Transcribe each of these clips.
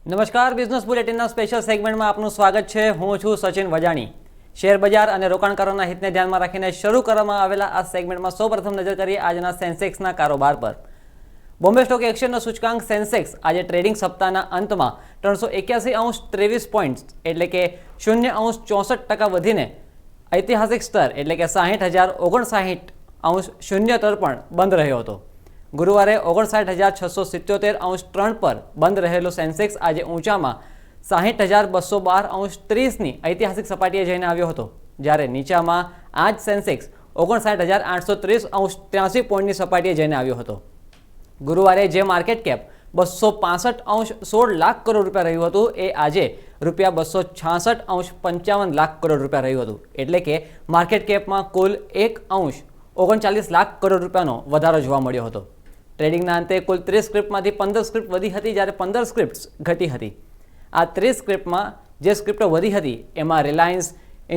નમસ્કાર, business બુલેટિનના special સેગમેન્ટમાં આપનું સ્વાગત છે. હું છું સચિન વજાણી. શેર બજાર અને રોકાણકારોના હિતને ધ્યાનમાં રાખીને શરૂ કરવામાં આવેલા આ સેગમેન્ટમાં સૌપ્રથમ નજર કરીએ આજના સેન્સેક્સના કારોબાર પર. બોમ્બે સ્ટોક એક્સચેન્જનો સૂચકાંક સેન્સેક્સ આજે ટ્રેડિંગ સપ્તાહના અંતમાં 381.23 પોઈન્ટ્સ એટલે કે 0.64% વધીને ઐતિહાસિક સ્તર એટલે કે 60,059.03 પર બંધ રહ્યો હતો. ગુરુવારે 59,677.3 પર બંધ રહેલો સેન્સેક્સ આજે ઊંચામાં 60,212.30ની ઐતિહાસિક સપાટીએ જઈને આવ્યો હતો, જ્યારે નીચામાં આ જ સેન્સેક્સ 59,830.83 પોઈન્ટની સપાટીએ જઈને આવ્યો હતો. ગુરુવારે જે માર્કેટ કેપ 265.16 લાખ કરોડ રૂપિયા રહ્યું હતું એ આજે રૂપિયા 266.55 લાખ કરોડ રૂપિયા રહ્યું હતું, એટલે કે માર્કેટ કેપમાં કુલ 1.39 લાખ કરોડ રૂપિયાનો વધારો જોવા મળ્યો હતો. ટ્રેડિંગના અંતે કુલ 30 સ્ક્રિપ્ટમાંથી 15 સ્ક્રિપ્ટ વધી હતી, જ્યારે 15 સ્ક્રિપ્ટ્સ ઘટી હતી. આ 30 સ્ક્રિપ્ટમાં જે સ્ક્રિપ્ટો વધી હતી એમાં રિલાયન્સ,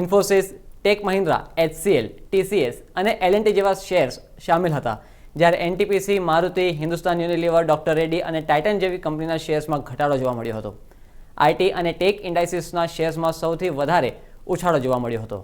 ઇન્ફોસિસ, ટેક મહિન્દ્રા, HCL, TCS અને L&T જેવા શેર્સ સામેલ હતા, જ્યારે NTPC, Maruti, Hindustan Unilever, doctor Reddy અને ટાઇટન જેવી કંપનીના શેર્સમાં ઘટાડો જોવા મળ્યો હતો. IT અને ટેક ઇન્ડાઇસીસના શેર્સમાં સૌથી વધારે ઉછાળો જોવા મળ્યો હતો.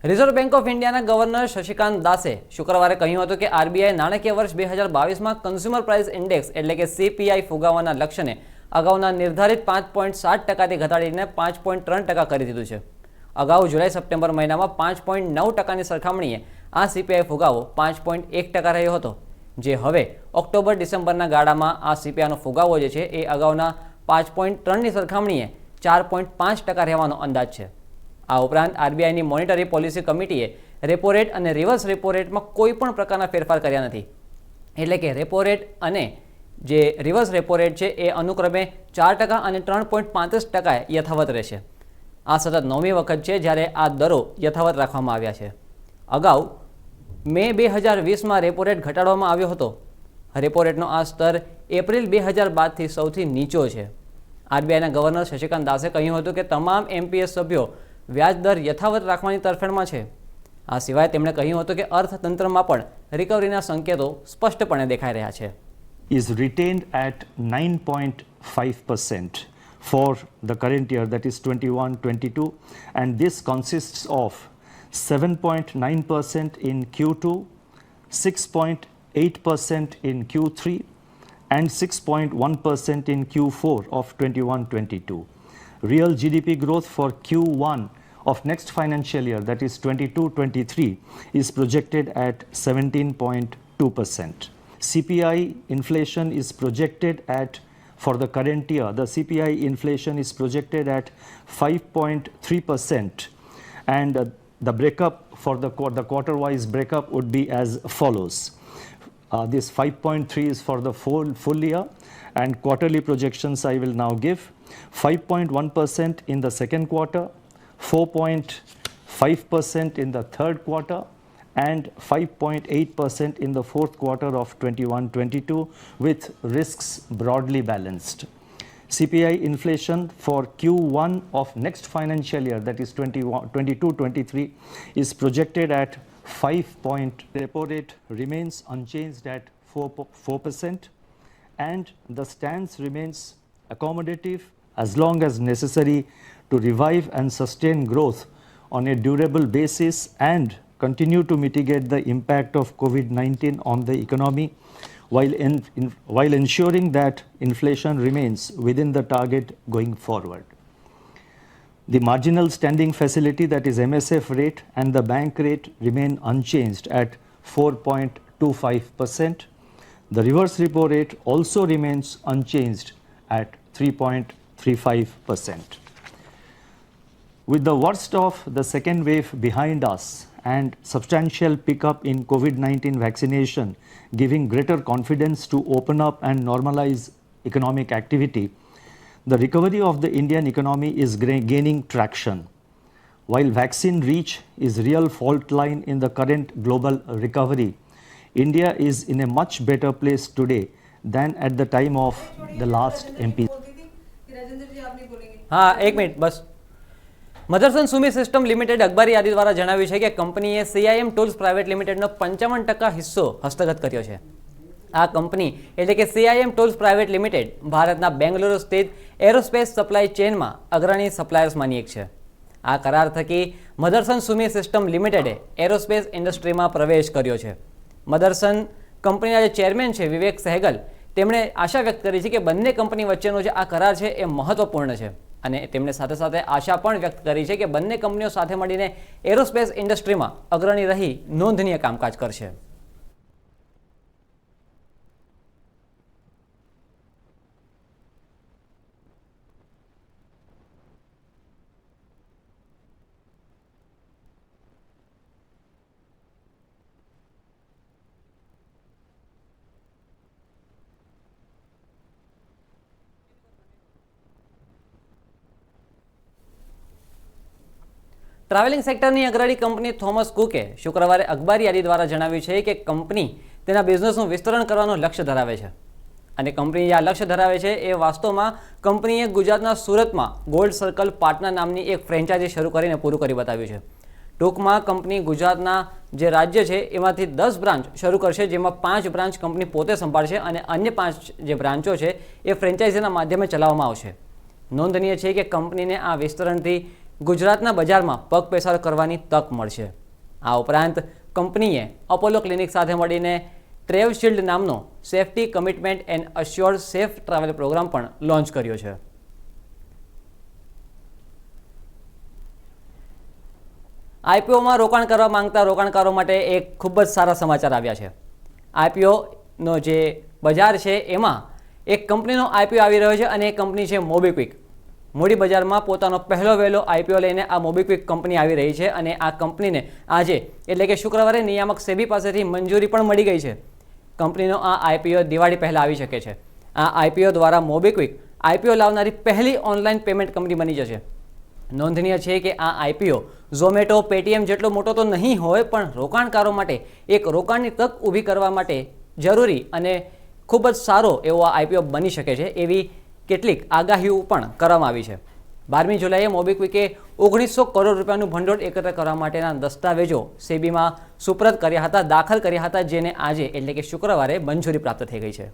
રિઝર્વ બેંક ઓફ ઇન્ડિયાના ગવર્નર શશિકાંત દાસે શુક્રવારે કહ્યું હતું કે RBI નાણાકીય વર્ષ 2022માં કન્ઝ્યુમર પ્રાઇસ ઇન્ડેક્સ એટલે કે CPI ફુગાવાના લક્ષ્યને અગાઉના નિર્ધારિત 5.7%થી ઘટાડીને 5.3% કરી દીધું છે. અગાઉ જુલાઈ-સપ્ટેમ્બર મહિનામાં 5.9%ની સરખામણીએ આ CPI ફુગાવો 5.1% રહ્યો હતો, જે હવે ઓક્ટોબર-ડિસેમ્બરના ગાળામાં આ CPIનો ફુગાવો જે છે એ અગાઉના 5.3ની સરખામણીએ 4.5% રહેવાનો અંદાજ છે. આ ઉપરાંત RBIની મોનિટરી પોલિસી કમિટીએ રેપો રેટ અને રિવર્સ રેપો રેટમાં કોઈ પણ પ્રકારના ફેરફાર કર્યા નથી, એટલે કે રેપો રેટ અને જે રિવર્સ રેપો રેટ છે એ અનુક્રમે 4% અને 3.35% યથાવત રહેશે. આ સતત 9મી વખત છે જ્યારે આ દરો યથાવત રાખવામાં આવ્યા છે. અગાઉ મે 2020માં રેપો રેટ ઘટાડવામાં આવ્યો હતો. રેપો રેટનો આ સ્તર એપ્રિલ 2012થી સૌથી નીચો છે. RBIના ગવર્નર શશિકાંત દાસે કહ્યું હતું કે તમામ MPS સભ્યો વ્યાજ દર યથાવત રાખવાની તરફેણમાં છે. આ સિવાય તેમણે કહ્યું હતું કે અર્થતંત્રમાં પણ રિકવરીના સંકેતો સ્પષ્ટપણે દેખાઈ રહ્યા છે. Is retained at 9.5% for the current year, that is 21-22, and this consists of 7.9% in Q2, 6.8% in Q3 and 6.1% in Q4 of 21-22. Real GDP growth for Q1 of next financial year, that is 22-23, is projected at 17.2%. CPI inflation is projected at, for the current year, the CPI inflation is projected at 5.3%, and the breakup for the quarter-wise breakup would be as follows. This 5.3 is for the full year, and quarterly projections I will now give. 5.1% in the second quarter, 4.5% in the third quarter, and 5.8% in the fourth quarter of 21-22, with risks broadly balanced. CPI inflation for Q1 of next financial year, that is 22-23, is projected at 5. Repo rate remains unchanged at 4%, and the stance remains accommodative as long as necessary to revive and sustain growth on a durable basis and continue to mitigate the impact of COVID-19 on the economy while ensuring that inflation remains within the target going forward. The marginal standing facility, that is MSF rate, and the bank rate remain unchanged at 4.25%. The reverse repo rate also remains unchanged at 3.35%. With the worst of the second wave behind us and substantial pickup in COVID-19 vaccination giving greater confidence to open up and normalize economic activity, the recovery of the Indian economy is gaining traction. While vaccine reach is real fault line in the current global recovery, India is in a much better place today than at the time of the last MP. हाँ, एक minute बस. Motherson Sumi system limited અખબારી યાદી દ્વારા જણાવ્યું છે કે કંપનીએ CIM ટૂલ્સ પ્રાઇવેટ લિમિટેડનો 55% હિસ્સો હસ્તગત કર્યો છે. આ કંપની એટલે કે CIM ટૂલ્સ પ્રાઇવેટ લિમિટેડ ભારતના બેંગલુરુ સ્થિત એરોસ્પેસ સપ્લાય ચેઇનમાં અગ્રણી સપ્લાયર્સમાંની એક છે. આ કરાર થકી મધરસન સુમી સિસ્ટમ લિમિટેડે એરોસ્પેસ ઇન્ડસ્ટ્રીમાં પ્રવેશ કર્યો છે. મધરસન કંપનીના જે ચેરમેન છે વિવેક સહેગલ, તેમણે આશા વ્યક્ત કરી છે કે બંને કંપની વચ્ચેનો જે આ કરાર છે એ મહત્વપૂર્ણ છે અને તેમણે સાથે સાથે આશા પણ વ્યક્ત કરી છે કે બંને કંપનીઓ સાથે મળીને એરોસ્પેસ ઇન્ડસ્ટ્રીમાં અગ્રણી રહી નોંધનીય કામકાજ કરશે. ટ્રાવેલિંગ સેક્ટરની અગ્રણી કંપની થોમસ કુકે શુક્રવારે અખબારી યાદી દ્વારા જણાવ્યું છે કે કંપની તેના બિઝનેસનું વિસ્તરણ કરવાનું લક્ષ્ય ધરાવે છે અને કંપની જે આ લક્ષ્ય ધરાવે છે એ વાસ્તવમાં કંપનીએ ગુજરાતના સુરતમાં ગોલ્ડ સર્કલ પાટના નામની એક ફ્રેન્ચાઇઝી શરૂ કરીને પૂરું કરી બતાવ્યું છે. ટૂંકમાં કંપની ગુજરાતના જે રાજ્ય છે એમાંથી 10 બ્રાન્ચ શરૂ કરશે, જેમાં 5 બ્રાન્ચ કંપની પોતે સંભાળશે અને અન્ય 5 જે બ્રાન્ચો છે એ ફ્રેન્ચાઇઝીના માધ્યમે ચલાવવામાં આવશે. નોંધનીય છે કે કંપનીને આ વિસ્તરણથી ગુજરાતના બજારમાં પગ પેસાર કરવાની તક મળશે. આ ઉપરાંત કંપનીએ અપોલો ક્લિનિક સાથે મળીને ટ્રેવ શિલ્ડ નામનો safety commitment and assured safe travel programme પણ લોન્ચ કર્યો છે. IPOમાં રોકાણ કરવા માંગતા રોકાણકારો માટે એક ખૂબ જ સારા સમાચાર આવ્યા છે. IPOનો જે બજાર છે એમાં એક કંપનીનો IPO આવી રહ્યો છે અને એ કંપની છે મોબીક્વિક. મૂડી બજારમાં પોતાનો પહેલો વહેલો IPO લઈને આ મોબીક્વિક કંપની આવી રહી છે અને આ કંપનીને આજે એટલે કે શુક્રવારે નિયામક સેબી પાસેથી મંજૂરી પણ મળી ગઈ છે. કંપનીનો આ IPO દિવાળી પહેલાં આવી શકે છે. આ IPO દ્વારા મોબીક્વિક IPO લાવનારી પહેલી ઓનલાઈન પેમેન્ટ કંપની બની જશે. નોંધનીય છે કે આ IPO ઝોમેટો, પેટીએમ જેટલો મોટો તો નહીં હોય, પણ રોકાણકારો માટે એક રોકાણની તક ઊભી કરવા માટે જરૂરી અને ખૂબ જ સારો એવો આ IPO બની શકે છે એવી કેટલીક આગાહીઓ પણ કરવામાં આવી છે. 12મી જુલાઈએ મોબીક્વિકે 1900 કરોડ રૂપિયાનું ભંડોળ એકત્ર કરવા માટેના દસ્તાવેજો સેબીમાં સુપ્રત કર્યા હતા, દાખલ કર્યા હતા, જેને આજે એટલે કે શુક્રવારે મંજૂરી પ્રાપ્ત થઈ ગઈ છે.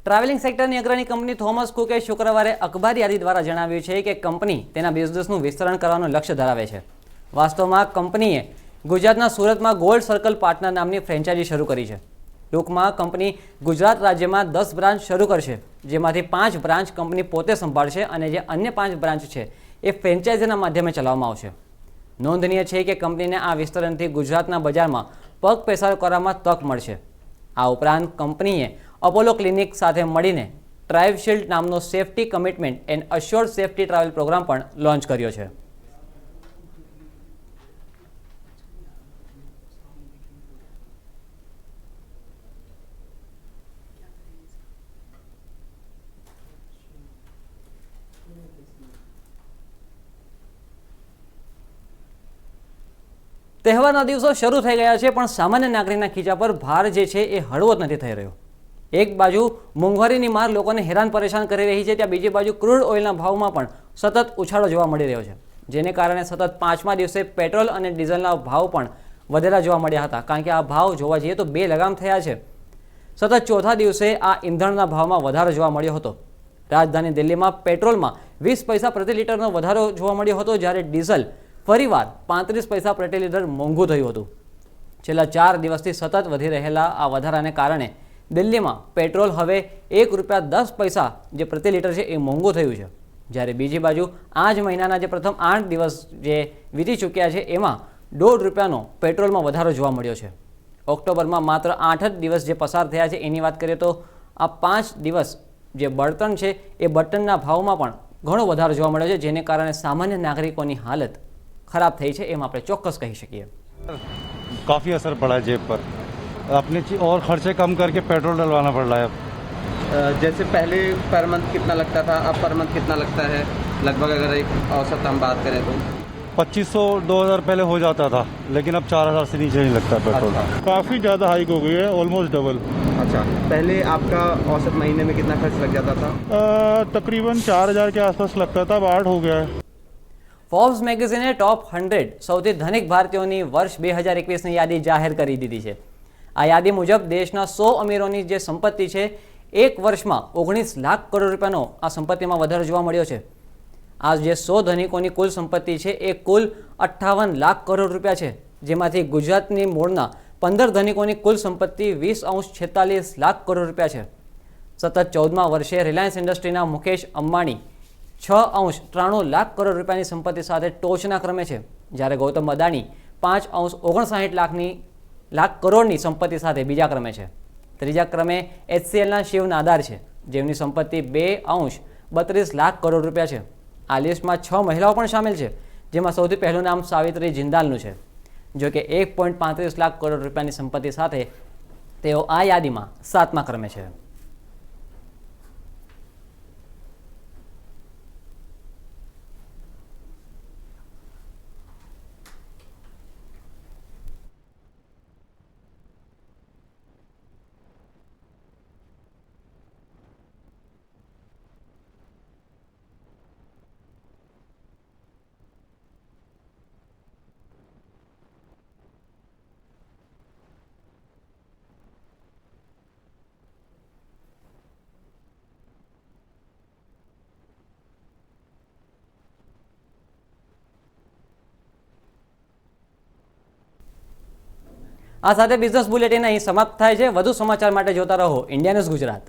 ટ્રાવેલિંગ સેક્ટરની અગ્રણી કંપની થોમસ કુકે શુક્રવારે અખબારી યાદી દ્વારા જણાવ્યું છે કે કંપની તેના બિઝનેસનું વિસ્તરણ કરવાનું લક્ષ્ય ધરાવે છે. વાસ્તવમાં કંપનીએ ગુજરાતના સુરતમાં ગોલ્ડ સર્કલ પાટના નામની ફ્રેન્ચાઇઝી શરૂ કરી છે. ટૂંકમાં કંપની ગુજરાત રાજ્યમાં 10 બ્રાન્ચ શરૂ કરશે, જેમાંથી 5 બ્રાન્ચ કંપની પોતે સંભાળશે અને જે અન્ય 5 બ્રાન્ચ છે એ ફ્રેન્ચાઇઝીના માધ્યમે ચલાવવામાં આવશે. નોંધનીય છે કે કંપનીને આ વિસ્તરણથી ગુજરાતના બજારમાં પગ પેસારો કરવામાં તક મળશે. આ ઉપરાંત કંપનીએ અપોલો ક્લિનિક સાથે મળીને ટ્રાઇવ શિલ્ડ નામનો safety commitment and assured safety travel programme પણ લોન્ચ કર્યો છે. તહેવારના દિવસો શરૂ થઈ ગયા છે, પણ સામાન્ય નાગરિકના ખીચા પર ભાર જે છે એ હળવો જ નથી થઈ રહ્યો. એક બાજુ મોંઘવારીની માર લોકોને હેરાન પરેશાન કરી રહી છે, ત્યાં બીજી બાજુ ક્રૂડ ઓઇલના ભાવમાં પણ સતત ઉછાળો જોવા મળી રહ્યો છે, જેને કારણે સતત 5મા દિવસે પેટ્રોલ અને ડીઝલના ભાવ પણ વધેલા જોવા મળ્યા હતા. કારણ કે આ ભાવ જોવા જઈએ તો 2 લગામ થયા છે. સતત ચોથા દિવસે આ ઈંધણના ભાવમાં વધારો જોવા મળ્યો હતો. રાજધાની દિલ્હીમાં પેટ્રોલમાં 20 પૈસા પ્રતિ લીટરનો વધારો જોવા મળ્યો હતો, જ્યારે ડીઝલ ફરીવાર 35 પૈસા પ્રતિ લીટર મોંઘું થયું હતું. છેલ્લા 4 દિવસથી સતત વધી રહેલા આ વધારાને કારણે દિલ્હીમાં પેટ્રોલ હવે ₹1.10 જે પ્રતિ લીટર છે એ મોંઘું થયું છે. જ્યારે બીજી બાજુ આ જ મહિનાના જે પ્રથમ 8 દિવસ જે વીતી ચૂક્યા છે એમાં ₹1.5 પેટ્રોલમાં વધારો જોવા મળ્યો છે. ઓક્ટોબરમાં માત્ર 8 જ દિવસ જે પસાર થયા છે એની વાત કરીએ તો આ 5 દિવસ જે બળતણ છે એ બળતણના ભાવમાં પણ ઘણો વધારો જોવા મળ્યો છે, જેને કારણે સામાન્ય નાગરિકોની હાલત ખરાબ થઈ છે એમ આપણે ચોક્કસ કહી શકીએ. काफ़ी असर पड़ा है जेब पर. अपने और खर्चे कम करके पेट्रोल डलवाना पड़ रहा है अब. जैसे पहले पर मंथ कितना लगता था, अब पर मंथ कितना लगता है लगभग, अगर एक औसत हम बात करें तो? 2500-2000 पहले हो जाता था, लेकिन अब 4000 से नीचे नहीं लगता पेट्रोल. काफ़ी ज़्यादा हाइक हो गई है, ऑलमोस्ट डबल. अच्छा, पहले आपका औसत महीने में कितना खर्च लग जाता था? तकरीबन 4000 के आसपास लगता था, अब 8 हो गया है. ફોર્બ્સ મેગેઝિને ટોપ 100 સૌથી ધનિક ભારતીયોની વર્ષ 2021ની યાદી જાહેર કરી દીધી છે. આ યાદી મુજબ દેશના 100 અમીરોની જે સંપત્તિ છે એક વર્ષમાં 19 લાખ કરોડ રૂપિયાનો આ સંપત્તિમાં વધારો જોવા મળ્યો છે. આ જે 100 ધનિકોની કુલ સંપત્તિ છે એ કુલ 58 લાખ કરોડ રૂપિયા છે, જેમાંથી ગુજરાતની મૂળના 15 ધનિકોની કુલ સંપત્તિ 20.46 લાખ કરોડ રૂપિયા છે. સતત 14મા વર્ષે રિલાયન્સ ઇન્ડસ્ટ્રીના મુકેશ અંબાણી 6.93 લાખ કરોડ રૂપિયાની સંપત્તિ સાથે ટોચના ક્રમે છે, જ્યારે ગૌતમ અદાણી 5.59 લાખ કરોડની સંપત્તિ સાથે બીજા ક્રમે છે. ત્રીજા ક્રમે HCLના શિવ નાદાર છે, જેમની સંપત્તિ 2.32 લાખ કરોડ રૂપિયા છે. આ લિસ્ટમાં 6 મહિલાઓ પણ સામેલ છે, જેમાં સૌથી પહેલું નામ સાવિત્રી જિંદાલનું છે. જો કે 1.35 લાખ કરોડ રૂપિયાની સંપત્તિ સાથે તેઓ આ યાદીમાં 7મા ક્રમે છે. આ સાથે બિઝનેસ બુલેટિન અહીં સમાપ્ત થાય છે. વધુ સમાચાર માટે જોતા રહો ઇન્ડિયા ન્યૂઝ ગુજરાત.